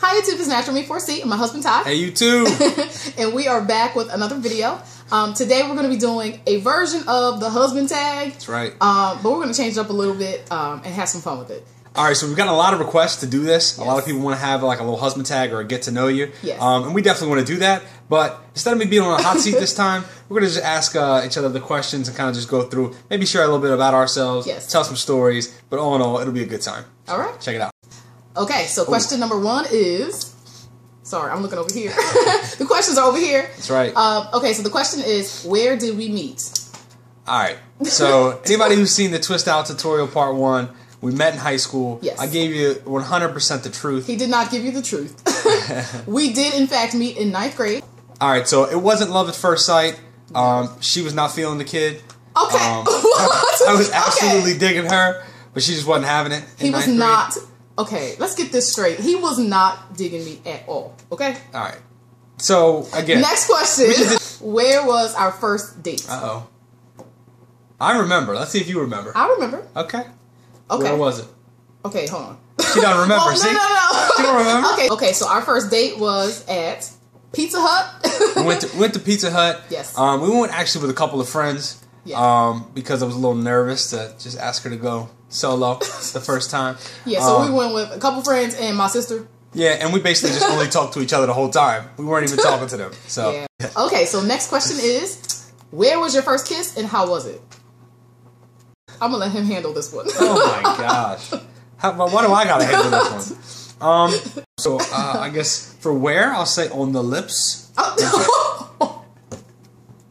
Hi YouTube, it's NaturalMe4C and my husband Ty. Hey, you too. And we are back with another video. Today we're going to be doing a version of the husband tag. That's right. But we're going to change it up a little bit and have some fun with it. All right, so we've gotten a lot of requests to do this. Yes. A lot of people want to have like a little husband tag or a get to know you. Yes. And we definitely want to do that. But instead of me being on a hot seat this time, we're going to just ask each other the questions and kind of just go through, maybe share a little bit about ourselves, Yes. tell some stories. But all in all, it'll be a good time. All right. Check it out. Okay, so question number one is... Sorry, I'm looking over here. The questions are over here. That's right. Okay, so the question is, where did we meet? All right. So anybody who's seen the Twist Out tutorial part 1, we met in high school. Yes. I gave you 100% the truth. He did not give you the truth. We did, in fact, meet in 9th grade. All right, so it wasn't love at first sight. She was not feeling the kid. Okay. I was absolutely digging her, but she just wasn't having it. He was not... Okay, let's get this straight. He was not digging me at all, okay? All right. So, again. Next question. Where was our first date? Uh-oh. I remember. Let's see if you remember. I remember. Okay. Okay. Where was it? Okay, hold on. She don't remember, Well, see? No. She don't remember? Okay, so our first date was at Pizza Hut. We went to Pizza Hut. Yes. We went actually with a couple of friends. Yeah. Because I was a little nervous to just ask her to go solo the first time. Yeah, so we went with a couple friends and my sister. Yeah, and we basically just only talked to each other the whole time. We weren't even talking to them. So. Yeah. Okay, so next question is, where was your first kiss and how was it? I'm going to let him handle this one. Oh my gosh. Why do I got to handle this one? So I guess for where, I'll say on the lips. Oh.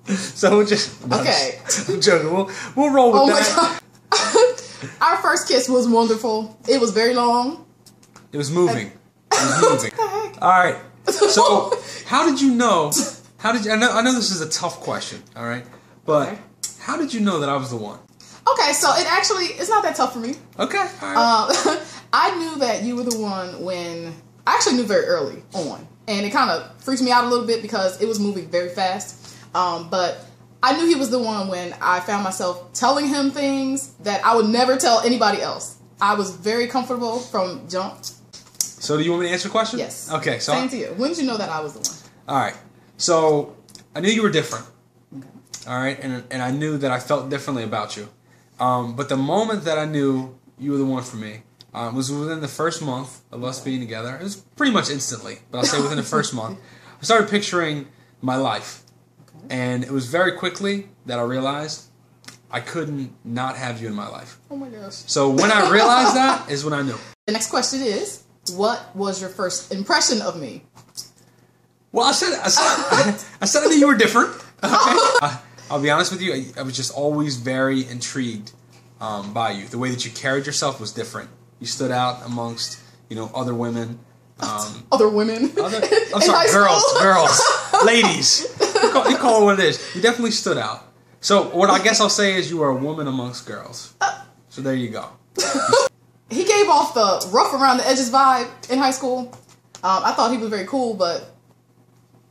So just... Okay. I'm joking. We'll roll with that. My God. Our first kiss was wonderful. It was very long. It was moving. It was moving. What the heck? All right. So how did you know... I know this is a tough question, all right? But Okay. how did you know that I was the one? Okay, so it's not that tough for me. Okay. All right. I knew that you were the one when... I actually knew very early on. And it kind of freaked me out a little bit because it was moving very fast. But I knew he was the one when I found myself telling him things that I would never tell anybody else. I was very comfortable from jump. So do you want me to answer the question? Yes. Okay. So Same to you. When did you know that I was the one? all right. So I knew you were different. Okay. All right. And I knew that I felt differently about you. But the moment that I knew you were the one for me was within the first month of us being together. It was pretty much instantly, but I'll say within the first month. I started picturing my life. And it was very quickly that I realized I couldn't not have you in my life. Oh my gosh. So when I realized that is when I knew. The next question is, what was your first impression of me? Well, I said I knew you were different. Okay? I'll be honest with you. I was just always very intrigued by you. The way that you carried yourself was different. You stood out amongst, other women. Other women? I'm sorry, girls, ladies. You call it what it is. You definitely stood out. So what I guess I'll say is you were a woman amongst girls. So there you go. He gave off the rough around the edges vibe in high school. I thought he was very cool, but...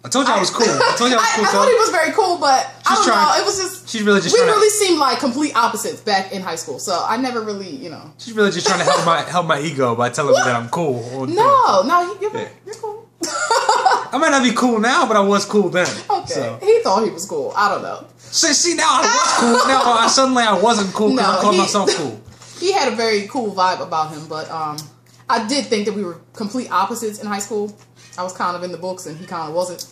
I told you I was cool. I told you I was cool. I thought he was very cool, but I don't know. It was just... She's really just we really seemed like complete opposites back in high school, so I never really, She's really just trying to help my ego by telling me that I'm cool. No, you're cool. I might not be cool now, but I was cool then. Okay. So. He thought he was cool. I don't know. See, now I was cool. Now suddenly I wasn't cool because I called myself cool. He had a very cool vibe about him, but I did think that we were complete opposites in high school. I was kind of in the books, and he kind of wasn't.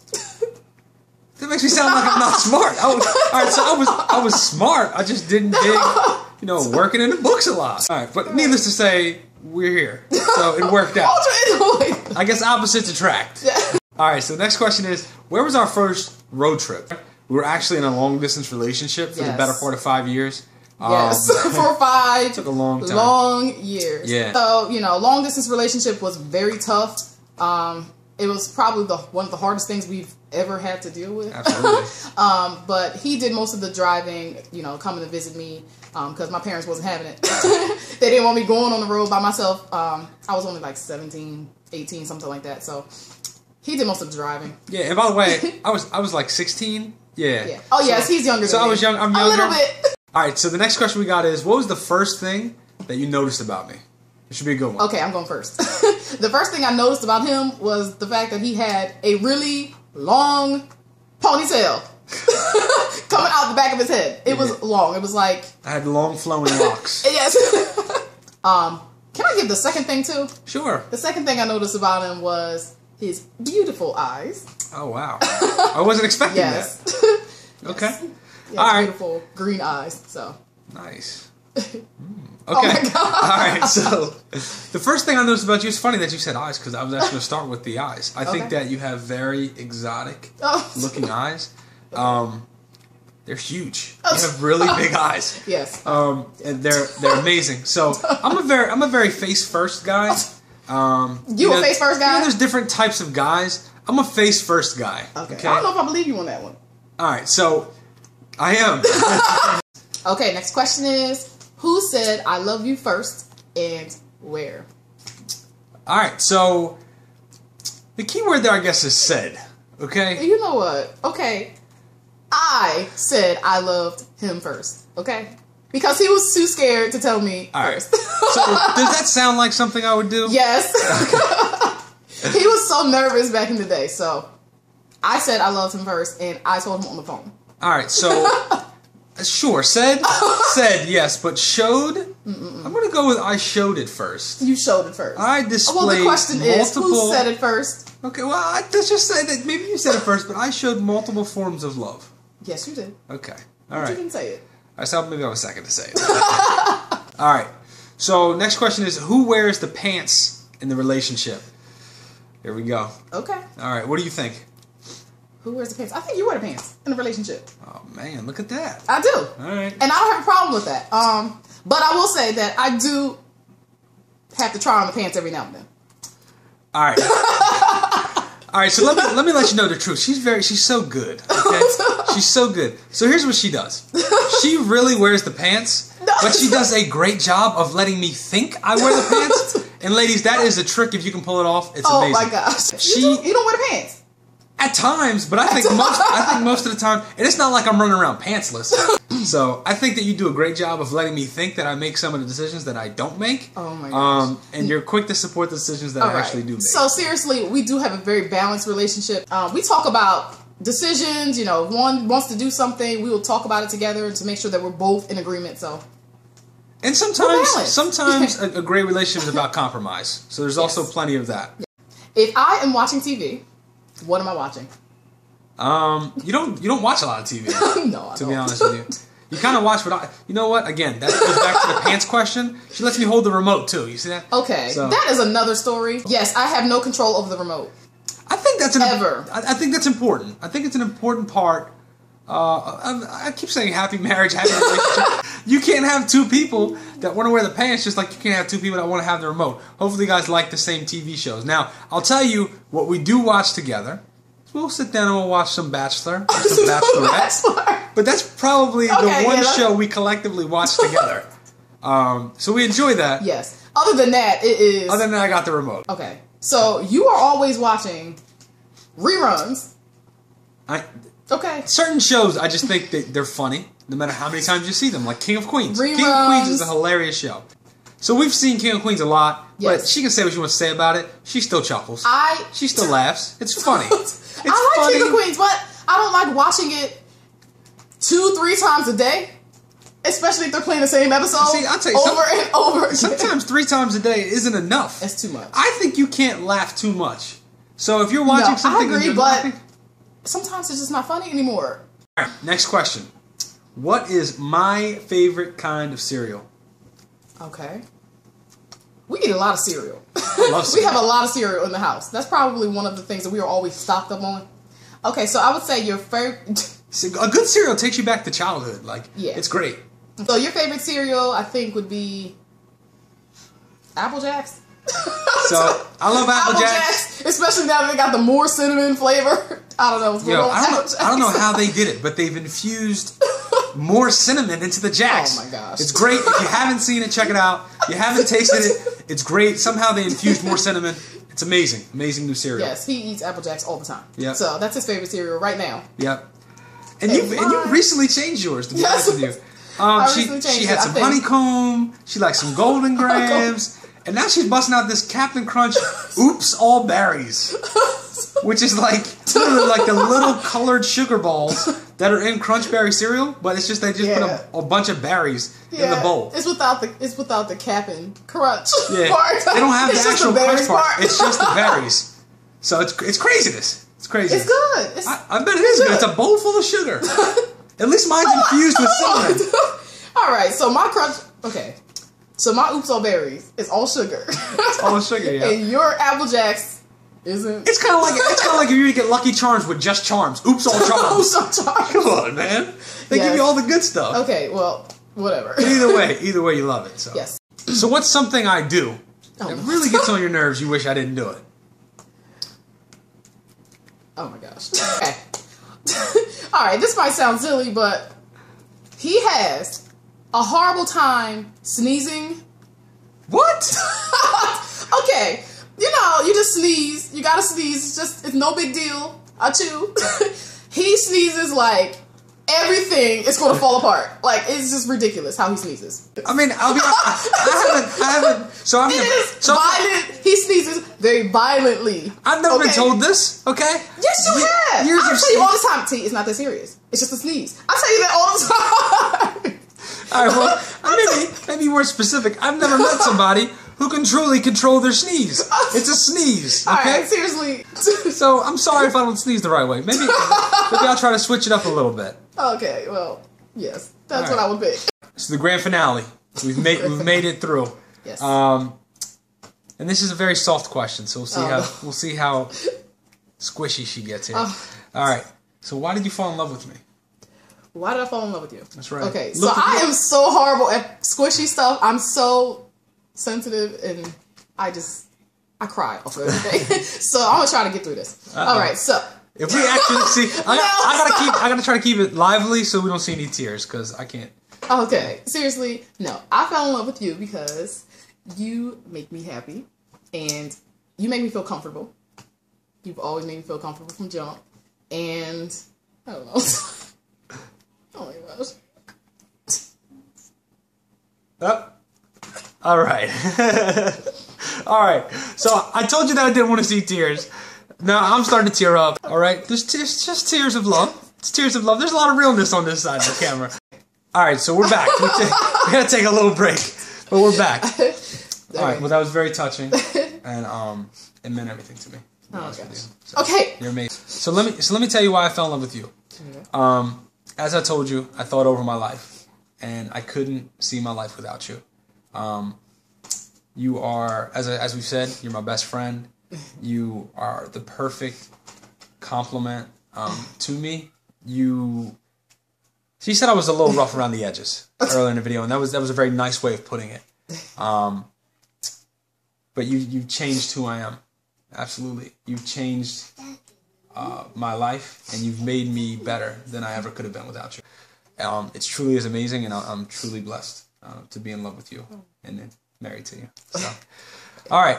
That makes me sound like I'm not smart. I was smart. I just didn't dig, working in the books a lot. All right, but needless to say, we're here, so it worked out. I guess opposites attract. Yeah. All right, so the next question is, where was our first road trip? We were actually in a long-distance relationship for the better part of 5 years. Yes, for 5 took a long time. Long years. Yeah. So, long-distance relationship was very tough. It was probably one of the hardest things we've ever had to deal with. Absolutely. But he did most of the driving, coming to visit me, because my parents wasn't having it. They didn't want me going on the road by myself. I was only like 17, 18, something like that. So he did most of the driving. Yeah, and by the way, I was like 16. Yeah. Oh, yes, he's younger than me. So I was I'm younger. A little bit. All right, so the next question we got is, what was the first thing that you noticed about me? It should be a good one. Okay, I'm going first. The first thing I noticed about him was the fact that he had a really long ponytail coming out the back of his head. It was long. It was like... I had long flowing locks. Yes. Can I give the second thing too? Sure. The second thing I noticed about him was his beautiful eyes. Oh, wow. I wasn't expecting Yes. that. Okay. Yes. All right. Beautiful green eyes. So... Nice. Okay. Oh my God. All right. So the first thing I noticed about you is funny that you said eyes because I was actually going to start with the eyes. I think that you have very exotic looking eyes. They're huge. You have really big eyes. Yes. And they're amazing. So I'm a very face first guy. You a face first guy? There's different types of guys. I'm a face first guy. Okay. I don't know if I believe you on that one. All right. So I am. Okay. Next question is, who said I love you first and where? All right. So the key word there, I guess, is said. Okay. You know what? Okay. I said I loved him first. Okay. Because he was too scared to tell me first. So does that sound like something I would do? Yes. He was so nervous back in the day. So I said I loved him first and I told him on the phone. All right. So sure. Said yes, but showed? I'm going to go with I showed it first. You showed it first. I displayed Well, the question is, who said it first? Okay, well, let's just say that maybe you said it first, but I showed multiple forms of love. Yes, you did. Okay. All right. You didn't say it. All right, so maybe I was second to say it. All right. So next question is, who wears the pants in the relationship? Here we go. Okay. All right. What do you think? Who wears the pants? I think you wear the pants in a relationship. Oh, man. Look at that. I do. All right. And I don't have a problem with that. But I will say that I do have to try on the pants every now and then. All right. All right, so let me let you know the truth. She's so good. Okay? She's so good. So here's what she does. She really wears the pants, but she does a great job of letting me think I wear the pants. And ladies, that is a trick if you can pull it off. It's amazing. Oh my gosh. You don't wear the pants. At times, but I think most of the time, and it's not like I'm running around pantsless. So I think that you do a great job of letting me think that I make some of the decisions that I don't make. Oh my gosh. And you're quick to support the decisions that I actually do make. So seriously, we do have a very balanced relationship. We talk about decisions. You know, if one wants to do something, we will talk about it together to make sure that we're both in agreement. So. And sometimes a great relationship is about compromise. So there's also plenty of that. If I am watching TV. What am I watching? You don't watch a lot of TV. No, I don't. To be honest with you, you kind of watch what you know. What again? That goes back to the pants question. She lets me hold the remote too. You see that? Okay, so that is another story. Yes, I have no control over the remote. I think that's I think that's important. I think it's an important part. I keep saying happy marriage, happy relationship. You can't have two people that want to wear the pants just like you can't have two people that want to have the remote. Hopefully you guys like the same TV shows. Now, I'll tell you what we do watch together. We'll sit down and we'll watch some Bachelor, some Bachelorette. But that's probably the one show we collectively watch together. So we enjoy that. Yes. Other than that, it is... Other than that, I got the remote. Okay. So you are always watching reruns. Okay. Certain shows, I just think that they're funny, no matter how many times you see them. Like King of Queens. Reruns. King of Queens is a hilarious show. So we've seen King of Queens a lot, but she can say what she wants to say about it. She still chuckles. She still laughs. It's funny. I like King of Queens, but I don't like watching it 2-3 times a day. Especially if they're playing the same episode I'll tell you over and over again. Sometimes 3 times a day isn't enough. It's too much. I think you can't laugh too much. So if you're watching something... I agree, but sometimes it's just not funny anymore. All right, next question. What is my favorite kind of cereal? Okay. We eat a lot of cereal. I love cereal. We have a lot of cereal in the house. That's probably one of the things that we are always stocked up on. Okay, so I would say your favorite... A good cereal takes you back to childhood. It's great. So your favorite cereal, I think, would be Apple Jacks. So I love Apple Jacks, especially now that they got the more cinnamon flavor. I don't know. I don't know how they did it, but they've infused more cinnamon into the Jacks. Oh my gosh! It's great. If you haven't seen it, check it out. You haven't tasted it, it's great. Somehow they infused more cinnamon. It's amazing. Amazing new cereal. Yes, he eats Apple Jacks all the time. Yep. So that's his favorite cereal right now. Yep. And you recently changed yours, to be honest with you. She had some honeycomb. She likes some Golden Grams. And now she's busting out this Captain Crunch Oops All Berries. Which is like literally like the little colored sugar balls that are in Crunch Berry cereal, but it's just they just put a bunch of berries in the bowl. It's without the Captain Crunch part. They don't have the actual crunch part. It's just the berries. So it's craziness. It's crazy. It's good. I bet it is good. It's a bowl full of sugar. At least mine's infused with cinnamon. All right, so my crunch. Okay, so my Oops All Berries is all sugar. It's all sugar, yeah. And your Apple Jacks isn't. It's kind of like if you get Lucky Charms with just charms. Oops All Charms. Oops All Charms. Come on, man. They give you all the good stuff. Okay, well, whatever. Either way, you love it. So. Yes. So what's something I do that really gets on your nerves? You wish I didn't do it. Oh my gosh. Okay. Alright, this might sound silly, but he has a horrible time sneezing. What? Okay. You know, you just sneeze. You gotta sneeze. It's no big deal. Achoo. He sneezes like everything is gonna fall apart. Like, it's just ridiculous how he sneezes. I mean, I'll be honest. I haven't. So I'm violent. He sneezes very violently. I've never been told this. Okay. Yes, you have. I tell you all the time. See, it's not that serious. It's just a sneeze. I tell you that all the time. All right. Well, maybe more specific. I've never met somebody who can truly control their sneeze. It's a sneeze. Okay. All right, seriously. So I'm sorry if I don't sneeze the right way. Maybe I'll try to switch it up a little bit. Okay. Well, yes, that's what I would pick. It's the grand finale. We've made it through. Yes. And this is a very soft question, so we'll see how squishy she gets here. All right. So why did you fall in love with me? Why did I fall in love with you? That's right. Okay. So I am so horrible at squishy stuff. I'm so sensitive, and I cry off of everything. So I'm gonna try to get through this. All right. So if we actually see, I gotta try to keep it lively so we don't see any tears because I can't. Okay. Seriously, no. I fell in love with you because you make me happy, and you make me feel comfortable. You've always made me feel comfortable from jump, and I don't know. Oh my gosh. Oh. All right. All right. So I told you that I didn't want to see tears. Now I'm starting to tear up. All right. There's just tears of love. It's tears of love. There's a lot of realness on this side of the camera. All right. So we're back. We gotta take a little break, but we're back. All right. Well, that was very touching, and it meant everything to me. Oh gosh. So, okay. You're amazing. So let me tell you why I fell in love with you. Okay. As I told you, I thought over my life, and I couldn't see my life without you. You are, as we've said, you're my best friend. You are the perfect compliment to me. She said I was a little rough around the edges earlier in the video, and that was a very nice way of putting it. But you changed who I am. Absolutely, you've changed my life, and you've made me better than I ever could have been without you. It truly is amazing, and I'm truly blessed to be in love with you and married to you. So, all right.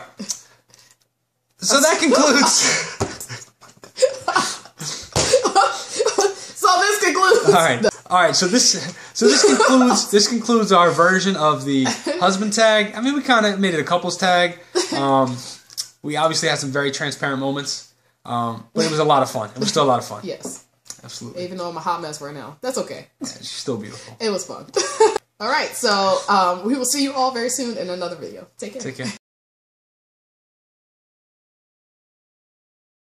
So that concludes. So this concludes. All right. So this concludes our version of the husband tag. I mean, we kind of made it a couples tag. We obviously had some very transparent moments, but it was a lot of fun. It was still a lot of fun. Yes. Absolutely. Even though I'm a hot mess right now. That's okay. Yeah, she's still beautiful. It was fun. All right. So we will see you all very soon in another video. Take care. Take care.